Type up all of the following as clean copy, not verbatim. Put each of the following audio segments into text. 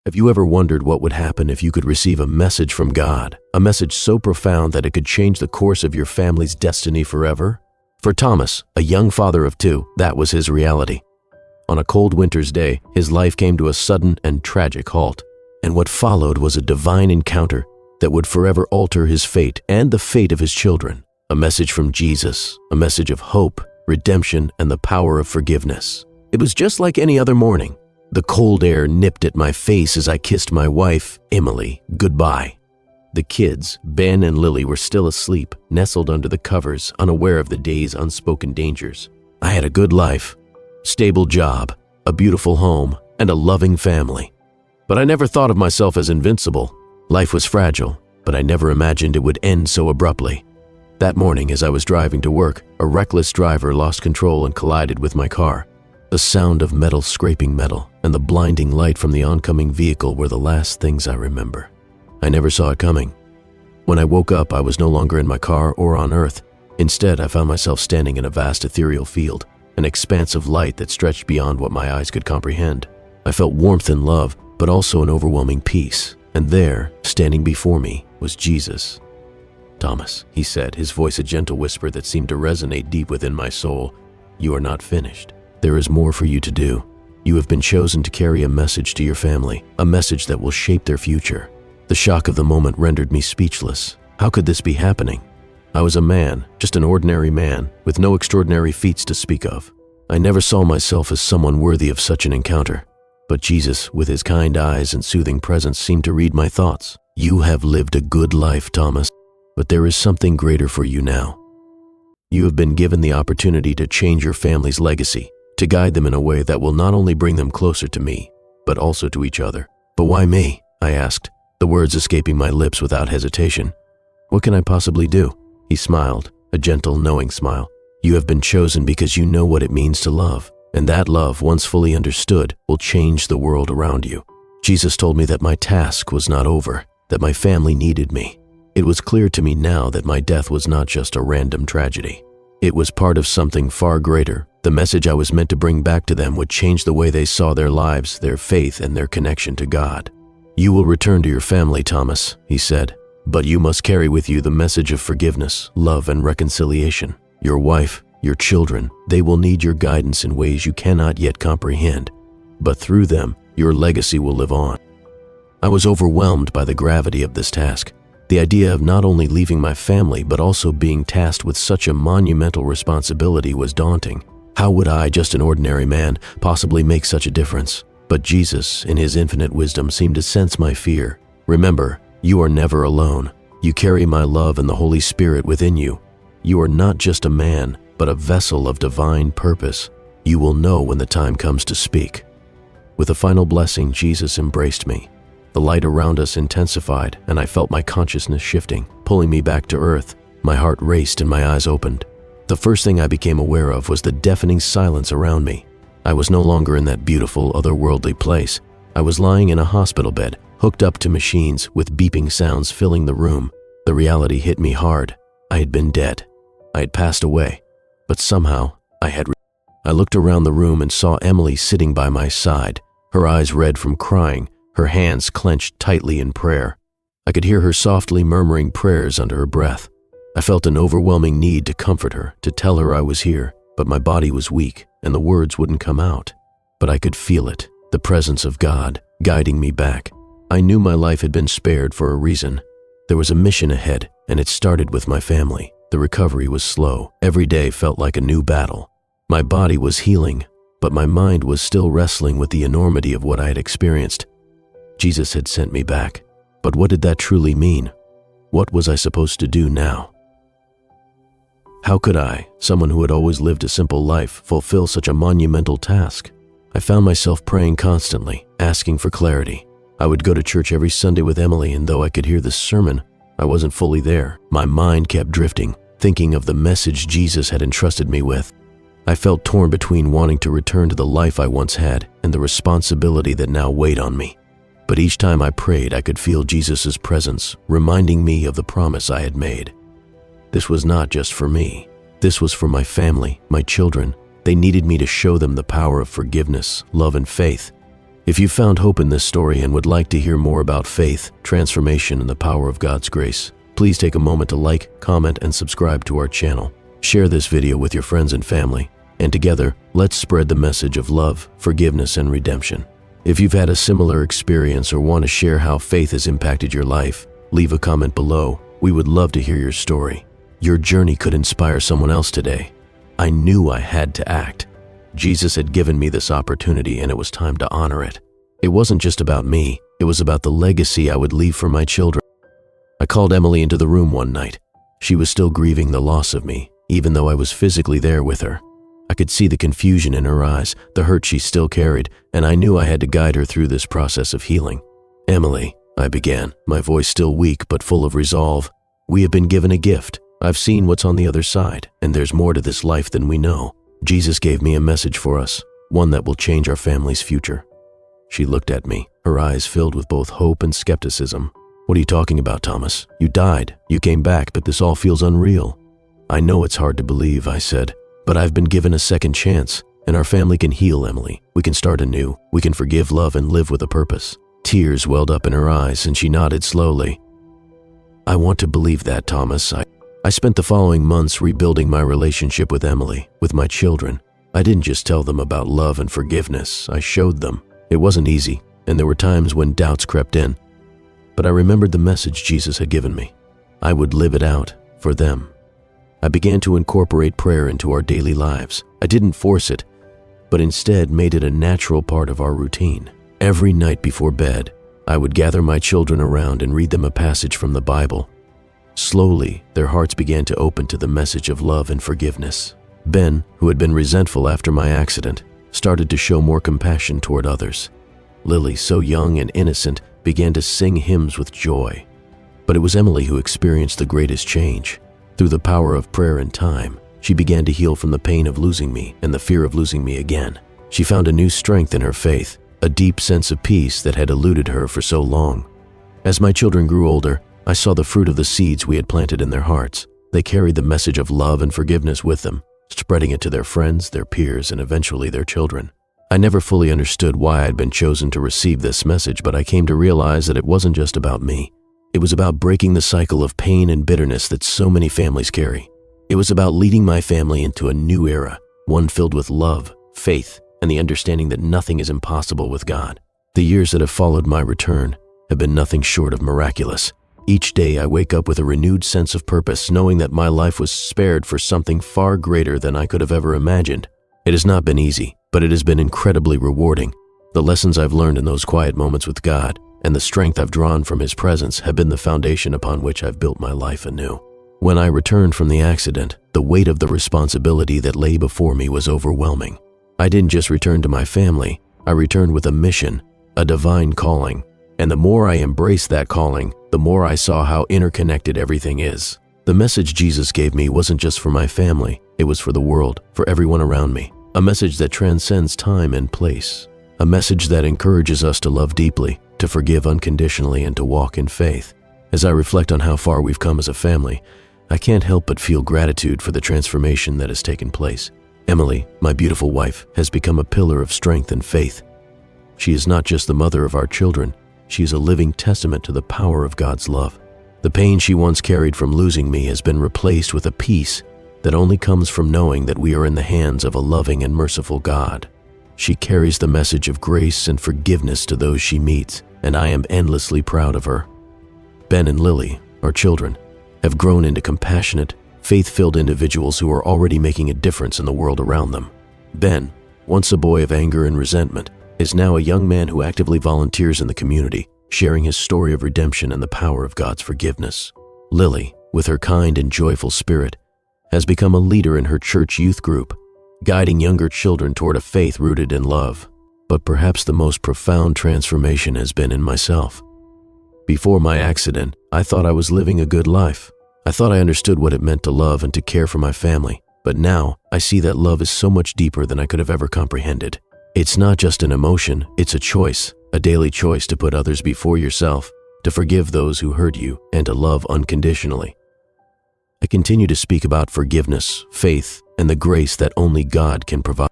Have you ever wondered what would happen if you could receive a message from God, a message so profound that it could change the course of your family's destiny forever? For Thomas, a young father of two, that was his reality. On a cold winter's day, his life came to a sudden and tragic halt, and what followed was a divine encounter that would forever alter his fate and the fate of his children. A message from Jesus, a message of hope, redemption, and the power of forgiveness. It was just like any other morning. The cold air nipped at my face as I kissed my wife, Emily, goodbye. The kids, Ben and Lily, were still asleep, nestled under the covers, unaware of the day's unspoken dangers. I had a good life, stable job, a beautiful home, and a loving family. But I never thought of myself as invincible. Life was fragile, but I never imagined it would end so abruptly. That morning, as I was driving to work, a reckless driver lost control and collided with my car. The sound of metal scraping metal and the blinding light from the oncoming vehicle were the last things I remember. I never saw it coming. When I woke up, I was no longer in my car or on Earth. Instead, I found myself standing in a vast ethereal field, an expanse of light that stretched beyond what my eyes could comprehend. I felt warmth and love, but also an overwhelming peace. And there, standing before me, was Jesus. "Thomas," he said, his voice a gentle whisper that seemed to resonate deep within my soul, "you are not finished. There is more for you to do. You have been chosen to carry a message to your family, a message that will shape their future." The shock of the moment rendered me speechless. How could this be happening? I was a man, just an ordinary man, with no extraordinary feats to speak of. I never saw myself as someone worthy of such an encounter. But Jesus, with his kind eyes and soothing presence, seemed to read my thoughts. "You have lived a good life, Thomas, but there is something greater for you now. You have been given the opportunity to change your family's legacy, to guide them in a way that will not only bring them closer to me, but also to each other." "But why me?" I asked, the words escaping my lips without hesitation. "What can I possibly do?" He smiled, a gentle, knowing smile. "You have been chosen because you know what it means to love, and that love, once fully understood, will change the world around you." Jesus told me that my task was not over, that my family needed me. It was clear to me now that my death was not just a random tragedy. It was part of something far greater. The message I was meant to bring back to them would change the way they saw their lives, their faith, and their connection to God. "You will return to your family, Thomas," he said, "but you must carry with you the message of forgiveness, love, and reconciliation. Your wife, your children, they will need your guidance in ways you cannot yet comprehend, but through them, your legacy will live on." I was overwhelmed by the gravity of this task. The idea of not only leaving my family, but also being tasked with such a monumental responsibility was daunting. How would I, just an ordinary man, possibly make such a difference? But Jesus, in his infinite wisdom, seemed to sense my fear. "Remember, you are never alone. You carry my love and the Holy Spirit within you. You are not just a man, but a vessel of divine purpose. You will know when the time comes to speak." With a final blessing, Jesus embraced me. The light around us intensified, and I felt my consciousness shifting, pulling me back to earth. My heart raced and my eyes opened. The first thing I became aware of was the deafening silence around me. I was no longer in that beautiful, otherworldly place. I was lying in a hospital bed, hooked up to machines with beeping sounds filling the room. The reality hit me hard. I had been dead. I had passed away. But somehow, I looked around the room and saw Emily sitting by my side, her eyes red from crying, her hands clenched tightly in prayer. I could hear her softly murmuring prayers under her breath. I felt an overwhelming need to comfort her, to tell her I was here, but my body was weak and the words wouldn't come out. But I could feel it, the presence of God, guiding me back. I knew my life had been spared for a reason. There was a mission ahead, and it started with my family. The recovery was slow. Every day felt like a new battle. My body was healing, but my mind was still wrestling with the enormity of what I had experienced. Jesus had sent me back, but what did that truly mean? What was I supposed to do now? How could I, someone who had always lived a simple life, fulfill such a monumental task? I found myself praying constantly, asking for clarity. I would go to church every Sunday with Emily, and though I could hear the sermon, I wasn't fully there. My mind kept drifting, thinking of the message Jesus had entrusted me with. I felt torn between wanting to return to the life I once had and the responsibility that now weighed on me. But each time I prayed, I could feel Jesus' presence, reminding me of the promise I had made. This was not just for me. This was for my family, my children. They needed me to show them the power of forgiveness, love, and faith. If you found hope in this story and would like to hear more about faith, transformation, and the power of God's grace, please take a moment to like, comment, and subscribe to our channel. Share this video with your friends and family, and together, let's spread the message of love, forgiveness, and redemption. If you've had a similar experience or want to share how faith has impacted your life, leave a comment below. We would love to hear your story. Your journey could inspire someone else today. I knew I had to act. Jesus had given me this opportunity, and it was time to honor it. It wasn't just about me, it was about the legacy I would leave for my children. I called Emily into the room one night. She was still grieving the loss of me, even though I was physically there with her. I could see the confusion in her eyes, the hurt she still carried, and I knew I had to guide her through this process of healing. "Emily," I began, my voice still weak but full of resolve, "we have been given a gift. I've seen what's on the other side, and there's more to this life than we know. Jesus gave me a message for us, one that will change our family's future." She looked at me, her eyes filled with both hope and skepticism. "What are you talking about, Thomas? You died, you came back, but this all feels unreal." "I know it's hard to believe," I said, "but I've been given a second chance, and our family can heal, Emily. We can start anew. We can forgive, love, and live with a purpose." Tears welled up in her eyes, and she nodded slowly. "I want to believe that, Thomas. I spent the following months rebuilding my relationship with Emily, with my children. I didn't just tell them about love and forgiveness, I showed them. It wasn't easy, and there were times when doubts crept in. But I remembered the message Jesus had given me. I would live it out for them. I began to incorporate prayer into our daily lives. I didn't force it, but instead made it a natural part of our routine. Every night before bed, I would gather my children around and read them a passage from the Bible. Slowly, their hearts began to open to the message of love and forgiveness. Ben, who had been resentful after my accident, started to show more compassion toward others. Lily, so young and innocent, began to sing hymns with joy. But it was Emily who experienced the greatest change. Through the power of prayer and time, she began to heal from the pain of losing me and the fear of losing me again. She found a new strength in her faith, a deep sense of peace that had eluded her for so long. As my children grew older, I saw the fruit of the seeds we had planted in their hearts. They carried the message of love and forgiveness with them, spreading it to their friends, their peers, and eventually their children. I never fully understood why I'd been chosen to receive this message, but I came to realize that it wasn't just about me. It was about breaking the cycle of pain and bitterness that so many families carry. It was about leading my family into a new era, one filled with love, faith, and the understanding that nothing is impossible with God. The years that have followed my return have been nothing short of miraculous. Each day I wake up with a renewed sense of purpose, knowing that my life was spared for something far greater than I could have ever imagined. It has not been easy, but it has been incredibly rewarding. The lessons I've learned in those quiet moments with God and the strength I've drawn from His presence have been the foundation upon which I've built my life anew. When I returned from the accident, the weight of the responsibility that lay before me was overwhelming. I didn't just return to my family, I returned with a mission, a divine calling. And the more I embraced that calling, the more I saw how interconnected everything is. The message Jesus gave me wasn't just for my family, it was for the world, for everyone around me. A message that transcends time and place. A message that encourages us to love deeply, to forgive unconditionally, and to walk in faith. As I reflect on how far we've come as a family, I can't help but feel gratitude for the transformation that has taken place. Emily, my beautiful wife, has become a pillar of strength and faith. She is not just the mother of our children, she is a living testament to the power of God's love. The pain she once carried from losing me has been replaced with a peace that only comes from knowing that we are in the hands of a loving and merciful God. She carries the message of grace and forgiveness to those she meets, and I am endlessly proud of her. Ben and Lily, our children, have grown into compassionate, faith-filled individuals who are already making a difference in the world around them. Ben, once a boy of anger and resentment, is now a young man who actively volunteers in the community, sharing his story of redemption and the power of God's forgiveness. Lily, with her kind and joyful spirit, has become a leader in her church youth group, guiding younger children toward a faith rooted in love. But perhaps the most profound transformation has been in myself. Before my accident, I thought I was living a good life. I thought I understood what it meant to love and to care for my family. But now, I see that love is so much deeper than I could have ever comprehended. It's not just an emotion, it's a choice, a daily choice to put others before yourself, to forgive those who hurt you, and to love unconditionally. I continue to speak about forgiveness, faith, and the grace that only God can provide.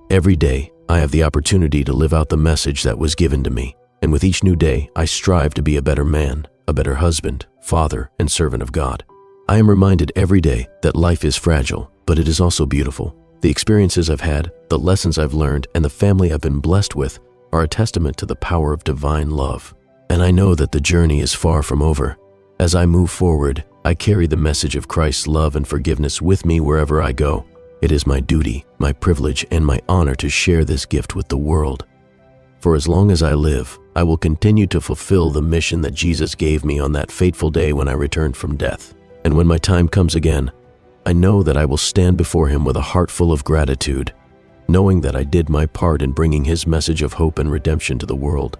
Every day, I have the opportunity to live out the message that was given to me, and with each new day, I strive to be a better man, a better husband, father, and servant of God. I am reminded every day that life is fragile, but it is also beautiful. The experiences I've had, the lessons I've learned, and the family I've been blessed with are a testament to the power of divine love. And I know that the journey is far from over. As I move forward, I carry the message of Christ's love and forgiveness with me wherever I go. It is my duty, my privilege, and my honor to share this gift with the world. For as long as I live, I will continue to fulfill the mission that Jesus gave me on that fateful day when I returned from death. And when my time comes again, I know that I will stand before Him with a heart full of gratitude, knowing that I did my part in bringing His message of hope and redemption to the world.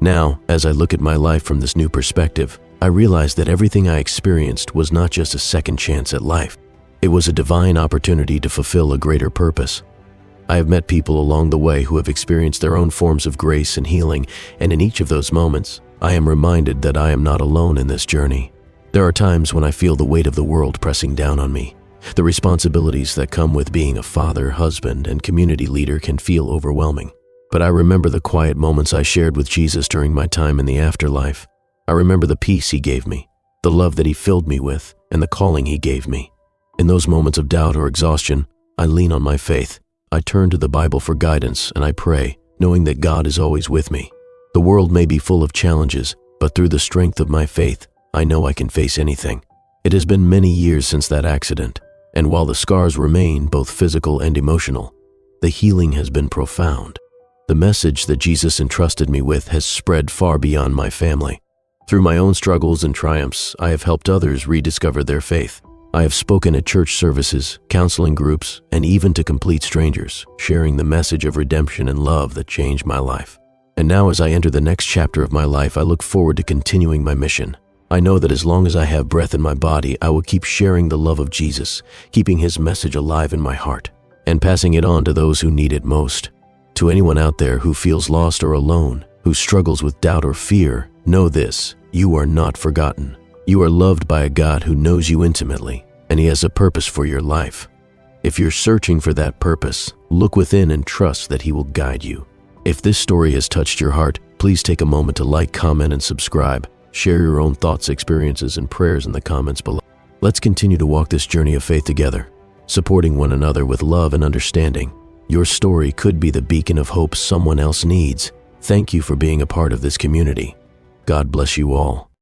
Now, as I look at my life from this new perspective, I realize that everything I experienced was not just a second chance at life. It was a divine opportunity to fulfill a greater purpose. I have met people along the way who have experienced their own forms of grace and healing, and in each of those moments, I am reminded that I am not alone in this journey. There are times when I feel the weight of the world pressing down on me. The responsibilities that come with being a father, husband, and community leader can feel overwhelming. But I remember the quiet moments I shared with Jesus during my time in the afterlife. I remember the peace He gave me, the love that He filled me with, and the calling He gave me. In those moments of doubt or exhaustion, I lean on my faith. I turn to the Bible for guidance, and I pray, knowing that God is always with me. The world may be full of challenges, but through the strength of my faith, I know I can face anything. It has been many years since that accident, and while the scars remain, both physical and emotional, the healing has been profound. The message that Jesus entrusted me with has spread far beyond my family. Through my own struggles and triumphs, I have helped others rediscover their faith. I have spoken at church services, counseling groups, and even to complete strangers, sharing the message of redemption and love that changed my life. And now as I enter the next chapter of my life, I look forward to continuing my mission. I know that as long as I have breath in my body, I will keep sharing the love of Jesus, keeping His message alive in my heart, and passing it on to those who need it most. To anyone out there who feels lost or alone, who struggles with doubt or fear, know this: you are not forgotten. You are loved by a God who knows you intimately, and He has a purpose for your life. If you're searching for that purpose, look within and trust that He will guide you. If this story has touched your heart, please take a moment to like, comment, and subscribe. Share your own thoughts, experiences, and prayers in the comments below. Let's continue to walk this journey of faith together, supporting one another with love and understanding. Your story could be the beacon of hope someone else needs. Thank you for being a part of this community. God bless you all.